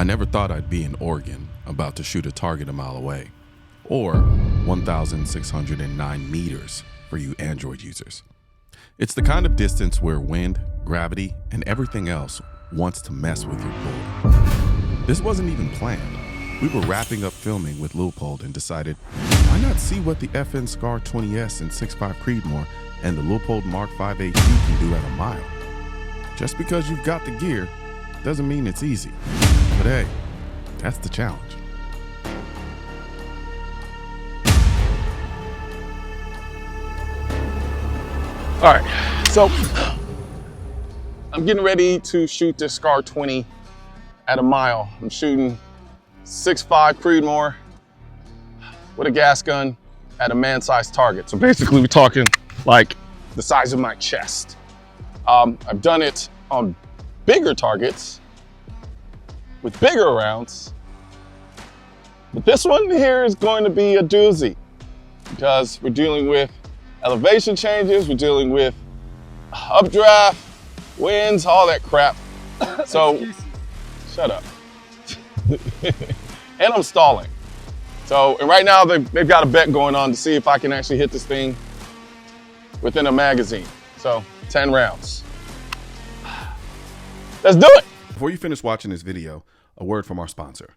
never thought I'd be in Oregon, about to shoot a target a mile away, or 1,609 meters for you Android users. It's the kind of distance where wind, gravity, and everything else wants to mess with your bullet. This wasn't even planned. We were wrapping up filming with Leupold and decided, why not see what the FN Scar 20S and 6.5 Creedmoor and the Leupold Mark 5HU can do at a mile. Just because you've got the gear doesn't mean it's easy. But hey, that's the challenge. All right, so I'm getting ready to shoot this Scar 20 at a mile. I'm shooting 6.5 Creedmoor with a gas gun at a man-sized target. So basically we're talking like the size of my chest. I've done it on bigger targets with bigger rounds, but this one here is going to be a doozy because we're dealing with elevation changes, we're dealing with updraft, winds, all that crap. So, shut up. And I'm stalling. So, and right now they've got a bet going on to see if I can actually hit this thing within a magazine. So, 10 rounds. Let's do it. Before you finish watching this video, a word from our sponsor.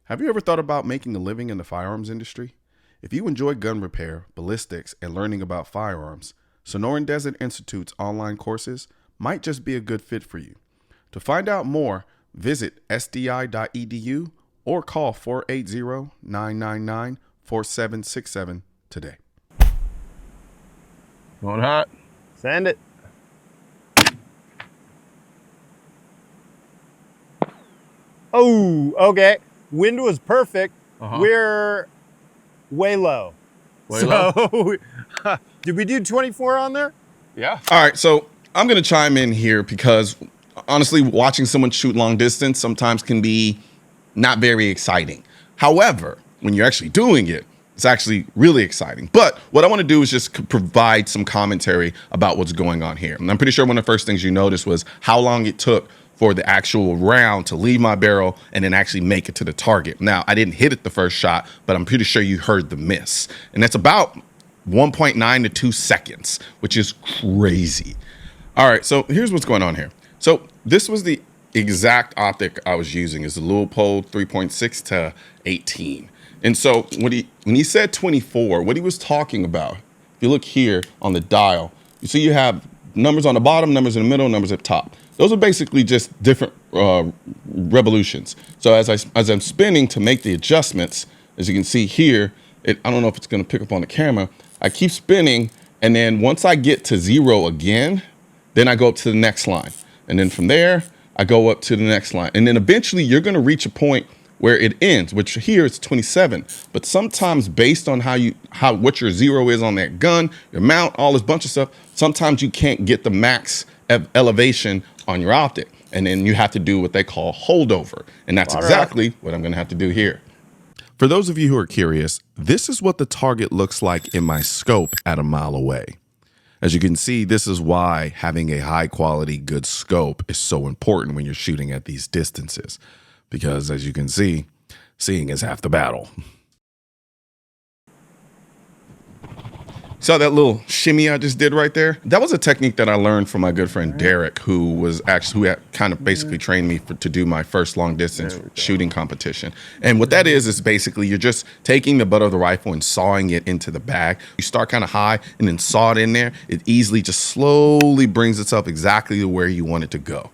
Have you ever thought about making a living in the firearms industry? If you enjoy gun repair, ballistics, and learning about firearms, Sonoran Desert Institute's online courses might just be a good fit for you. To find out more, visit sdi.edu or call 480-999-4767 today. Going hot. Send it. Oh, okay. Wind was perfect. We're way low. Low? Did we do 24 on there? Yeah. All right, so I'm going to chime in here because honestly, watching someone shoot long distance sometimes can be not very exciting. However, when you're actually doing it, it's actually really exciting. But what I want to do is just provide some commentary about what's going on here. And I'm pretty sure one of the first things you noticed was how long it took for the actual round to leave my barrel and then actually make it to the target. Now, I didn't hit it the first shot, but I'm pretty sure you heard the miss. And that's about 1.9 to 2 seconds, which is crazy. All right, so here's what's going on here. So this was the exact optic I was using, is the Leupold 3.6 to 18. And so when he said 24, what he was talking about, if you look here on the dial, you see you have numbers on the bottom, numbers in the middle, numbers at the top. Those are basically just different revolutions. So as I'm spinning to make the adjustments, as you can see here, I don't know if it's gonna pick up on the camera, I keep spinning, and then once I get to 0 again, then I go up to the next line. And then from there, I go up to the next line. And then eventually you're gonna reach a point where it ends, which here it's 27. But sometimes based on what your 0 is on that gun, your mount, all this bunch of stuff, sometimes you can't get the max elevation on your optic. And then you have to do what they call holdover. And that's exactly what I'm gonna have to do here. For those of you who are curious, this is what the target looks like in my scope at a mile away. As you can see, this is why having a high quality, good scope is so important when you're shooting at these distances. Because as you can see, seeing is half the battle. Saw that little shimmy I just did right there? That was a technique that I learned from my good friend Derek, who had kind of basically trained me to do my first long distance shooting competition. And what that is basically you're just taking the butt of the rifle and sawing it into the bag. You start kind of high and then saw it in there. It easily just slowly brings itself exactly to where you want it to go.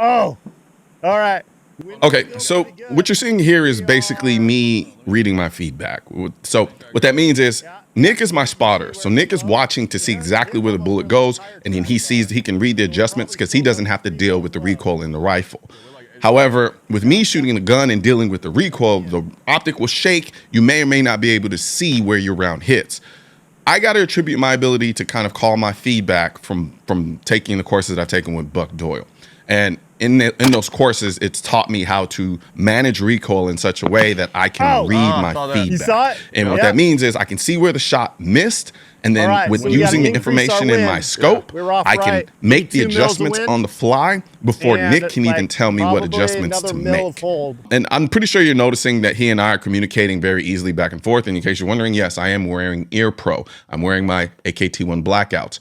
Oh, all right. Okay, so what you're seeing here is basically me reading my feedback. So what that means is Nick is my spotter. So Nick is watching to see exactly where the bullet goes, and then he can read the adjustments because he doesn't have to deal with the recoil in the rifle. However, with me shooting the gun and dealing with the recoil, the optic will shake. You may or may not be able to see where your round hits. I got to attribute my ability to kind of call my feedback from taking the courses I've taken with Buck Doyle. And in those courses, it's taught me how to manage recoil in such a way that I can read my feedback. You saw it? And what that means is I can see where the shot missed, and then with using the information in my scope, I can make the adjustments on the fly before Nick can even tell me what adjustments to make. And I'm pretty sure you're noticing that he and I are communicating very easily back and forth. And in case you're wondering, yes, I am wearing Ear Pro. I'm wearing my AKT1 Blackouts.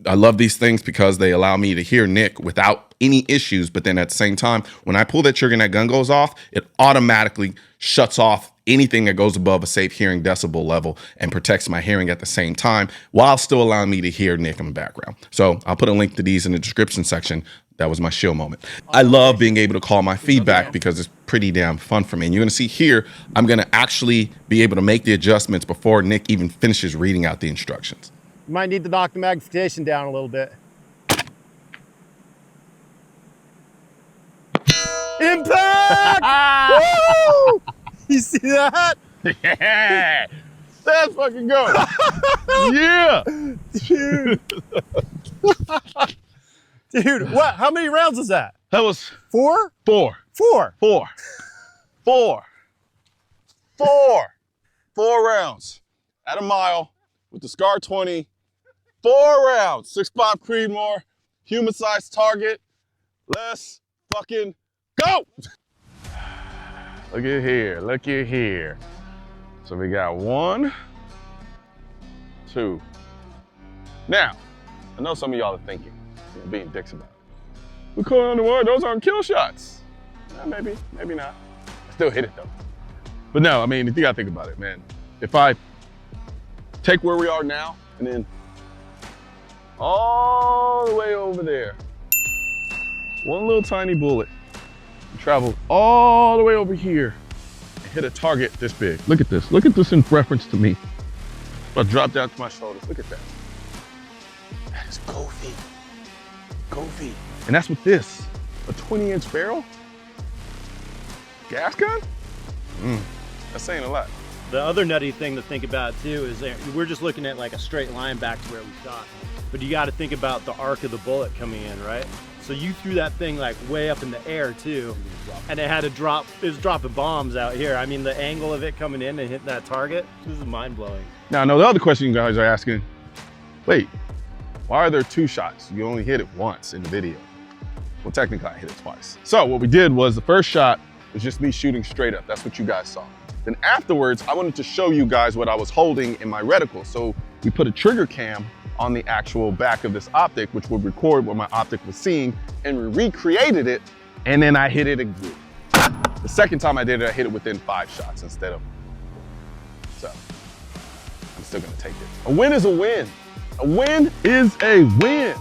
I love these things because they allow me to hear Nick without any issues. But then at the same time, when I pull that trigger and that gun goes off, it automatically shuts off anything that goes above a safe hearing decibel level and protects my hearing at the same time while still allowing me to hear Nick in the background. So I'll put a link to these in the description section. That was my shill moment. I love being able to call my feedback because it's pretty damn fun for me. And you're gonna see here, I'm gonna actually be able to make the adjustments before Nick even finishes reading out the instructions. You might need to knock the magnification down a little bit. Impact! Woo! You see that? Yeah, let's fucking go. Yeah, dude. Dude, what? How many rounds is that? That was 4? 4. 4. 4. 4. 4. 4 rounds at a mile with the Scar 20. 4 rounds. 6.5 Creedmoor, human-sized target. Let's fucking go. Look at here, look at here. So we got 1, 2. Now, I know some of y'all are thinking, being dicks about it. We Colion Noir, those aren't kill shots. Maybe, maybe not. I still hit it though. But no, I mean, if you gotta think about it, man. If I take where we are now and then all the way over there, one little tiny bullet, travel all the way over here and hit a target this big. Look at this. Look at this in reference to me. I'll drop down to my shoulders. Look at that. That is goofy. Goofy. And that's with this. A 20-inch barrel? Gas gun? That's saying a lot. The other nutty thing to think about too is that we're just looking at like a straight line back to where we shot. But you got to think about the arc of the bullet coming in, right? So you threw that thing like way up in the air too, and it had to drop, it was dropping bombs out here. I mean, the angle of it coming in and hitting that target, this is mind blowing. Now, I know the other question you guys are asking, wait, why are there 2 shots? You only hit it once in the video. Well, technically I hit it twice. So what we did was the first shot was just me shooting straight up. That's what you guys saw. Then afterwards, I wanted to show you guys what I was holding in my reticle. So we put a trigger cam on the actual back of this optic, which would record what my optic was seeing, and we recreated it, and then I hit it again. The second time I did it, I hit it within 5 shots instead of, so I'm still gonna take it. A win is a win. A win is a win.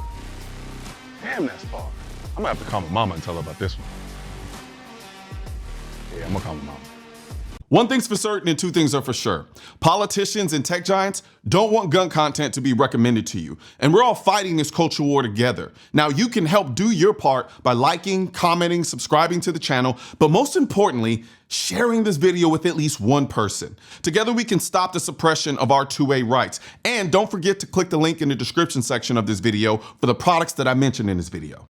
Damn, that's far. I'm gonna have to call my mama and tell her about this one. Yeah, I'm gonna call my mama. One thing's for certain and 2 things are for sure. Politicians and tech giants don't want gun content to be recommended to you. And we're all fighting this culture war together. Now you can help do your part by liking, commenting, subscribing to the channel, but most importantly, sharing this video with at least one person. Together we can stop the suppression of our 2A rights. And don't forget to click the link in the description section of this video for the products that I mentioned in this video.